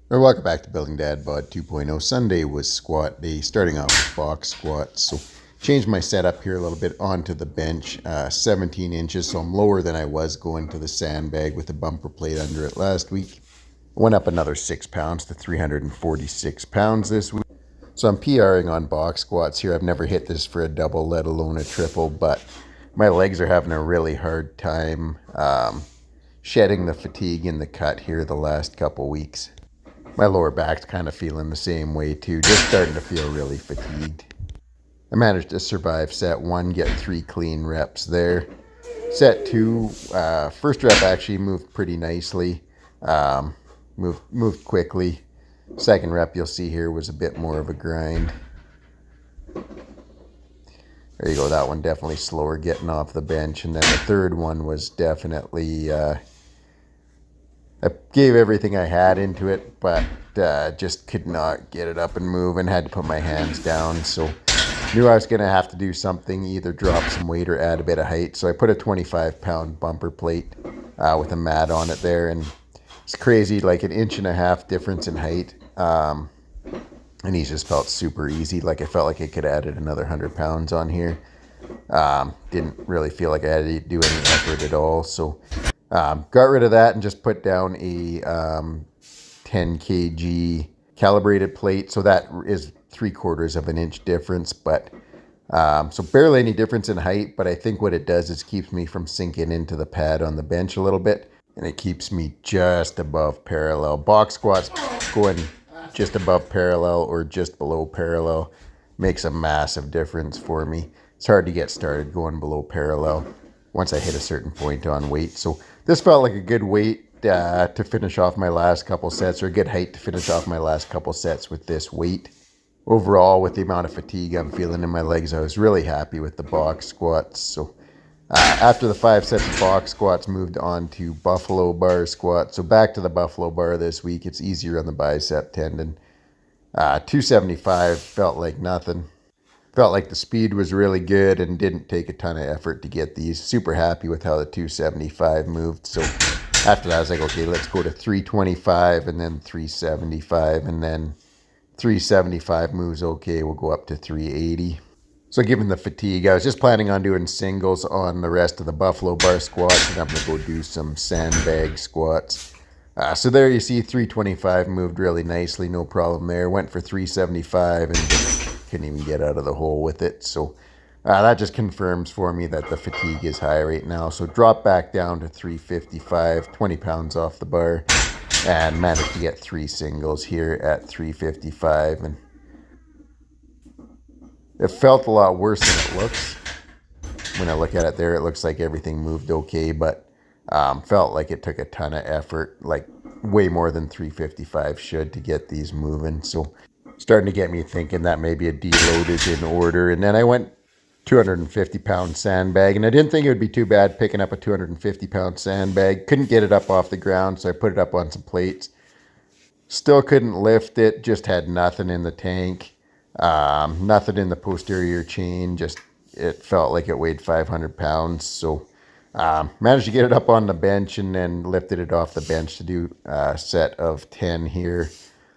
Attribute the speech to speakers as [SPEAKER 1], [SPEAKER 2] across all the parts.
[SPEAKER 1] Or welcome back to Building Dad Bod 2.0. Sunday was squat day, starting off with box squats. So changed my setup here a little bit onto the bench, 17 inches. So I'm lower than I was going to the sandbag with the bumper plate under it last week. Went up another 6 pounds to 346 pounds this week. So I'm PRing on box squats here. I've never hit this for a double, let alone a triple, but my legs are having a really hard time shedding the fatigue in the cut here the last couple weeks. My lower back's kind of feeling the same way too, just starting to feel really fatigued. I managed to survive set one, get 3 clean reps there. Set two, first rep actually moved pretty nicely, moved quickly. Second rep you'll see here was a bit more of a grind. There you go, that one definitely slower getting off the bench. And then the third one was definitely, I gave everything I had into it, but just could not get it up and move and had to put my hands down. So knew I was going to have to do something, either drop some weight or add a bit of height. So I put a 25-pound bumper plate with a mat on it there. And it's crazy, like an 1.5 inch difference in height. And these just felt super easy. Like I felt like I could have added another 100 pounds on here. Didn't really feel like I had to do any effort at all. So got rid of that and just put down a 10 kg calibrated plate. So that is 3/4 of an inch difference, but so barely any difference in height. But I think what it does is keeps me from sinking into the pad on the bench a little bit, and it keeps me just above parallel. Box squats going just above parallel or just below parallel makes a massive difference for me. It's hard to get started going below parallel once I hit a certain point on weight. So this felt like a good weight to finish off my last couple sets, or a good height to finish off my last couple sets with this weight. Overall, with the amount of fatigue I'm feeling in my legs, I was really happy with the box squats. So after the 5 sets of box squats, moved on to buffalo bar squats. So back to the buffalo bar this week. It's easier on the bicep tendon. 275 felt like nothing. Felt like the speed was really good and didn't take a ton of effort to get these. Super happy with how the 275 moved. So after that, I was like, okay, let's go to 325 and then 375, and then 375 moves okay. We'll go up to 380. So given the fatigue, I was just planning on doing singles on the rest of the buffalo bar squats, and I'm going to go do some sandbag squats. So there you see 325 moved really nicely, no problem there. Went for 375 and couldn't even get out of the hole with it. So that just confirms for me that the fatigue is high right now. So drop back down to 355, 20 pounds off the bar, and managed to get 3 singles here at 355. And it felt a lot worse than it looks. When I look at it there, it looks like everything moved okay, but felt like it took a ton of effort, like way more than 355 should, to get these moving. So starting to get me thinking that maybe a deload is in order. And then I went 250-pound sandbag, and I didn't think it would be too bad picking up a 250-pound sandbag. Couldn't get it up off the ground, so I put it up on some plates. Still couldn't lift it, just had nothing in the tank, nothing in the posterior chain. Just, it felt like it weighed 500 pounds. So managed to get it up on the bench and then lifted it off the bench to do a set of 10 here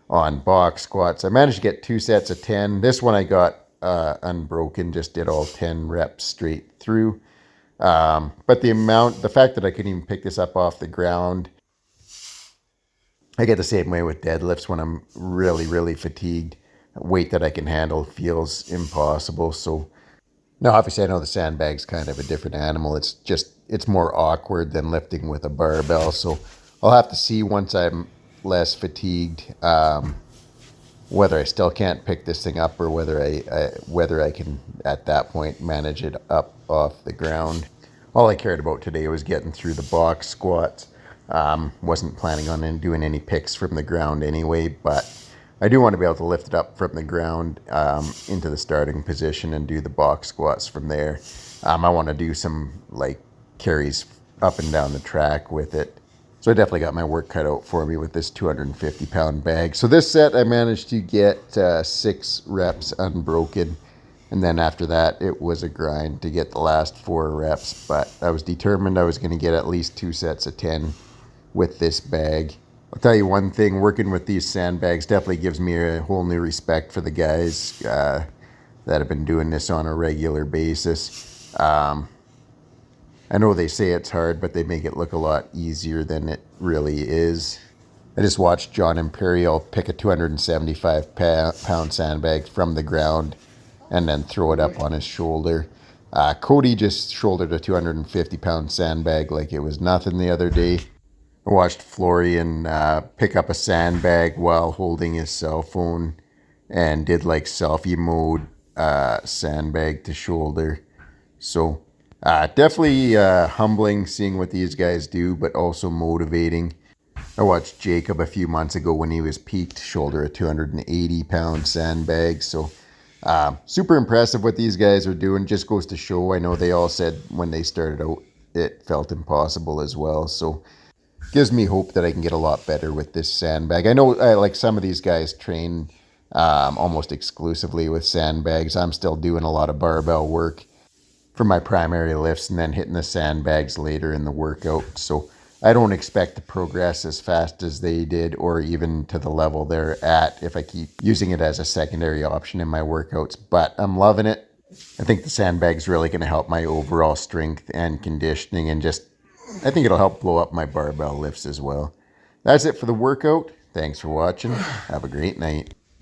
[SPEAKER 1] on box squats. I managed to get 2 sets of 10. This one I got unbroken, just did all 10 reps straight through. But the fact that I couldn't even pick this up off the ground, I get the same way with deadlifts when I'm really, really fatigued. Weight that I can handle feels impossible. So now, obviously, I know the sandbag's kind of a different animal. It's more awkward than lifting with a barbell. So I'll have to see once I'm less fatigued whether I still can't pick this thing up, or whether I can at that point manage it up off the ground. All I cared about today was getting through the box squats. Wasn't planning on doing any picks from the ground anyway, but I do want to be able to lift it up from the ground into the starting position and do the box squats from there. I want to do some like carries up and down the track with it. So I definitely got my work cut out for me with this 250-pound bag. So this set I managed to get 6 reps unbroken. And then after that, it was a grind to get the last 4 reps. But I was determined I was going to get at least 2 sets of 10 with this bag. I'll tell you one thing, working with these sandbags definitely gives me a whole new respect for the guys that have been doing this on a regular basis. I know they say it's hard, but they make it look a lot easier than it really is. I just watched John Imperial pick a 275 pound sandbag from the ground and then throw it up on his shoulder. Cody just shouldered a 250 pound sandbag like it was nothing the other day. I watched Florian pick up a sandbag while holding his cell phone and did like selfie mode sandbag to shoulder. So definitely humbling seeing what these guys do, but also motivating. I watched Jacob a few months ago when he was peaked shoulder a 280 pound sandbag. So super impressive what these guys are doing. Just goes to show, I know they all said when they started out it felt impossible as well. So gives me hope that I can get a lot better with this sandbag. I know like some of these guys train almost exclusively with sandbags. I'm still doing a lot of barbell work for my primary lifts and then hitting the sandbags later in the workout. So I don't expect to progress as fast as they did or even to the level they're at if I keep using it as a secondary option in my workouts, but I'm loving it. I think the sandbag's really going to help my overall strength and conditioning, and just I think it'll help blow up my barbell lifts as well. That's it for the workout. Thanks for watching. Have a great night.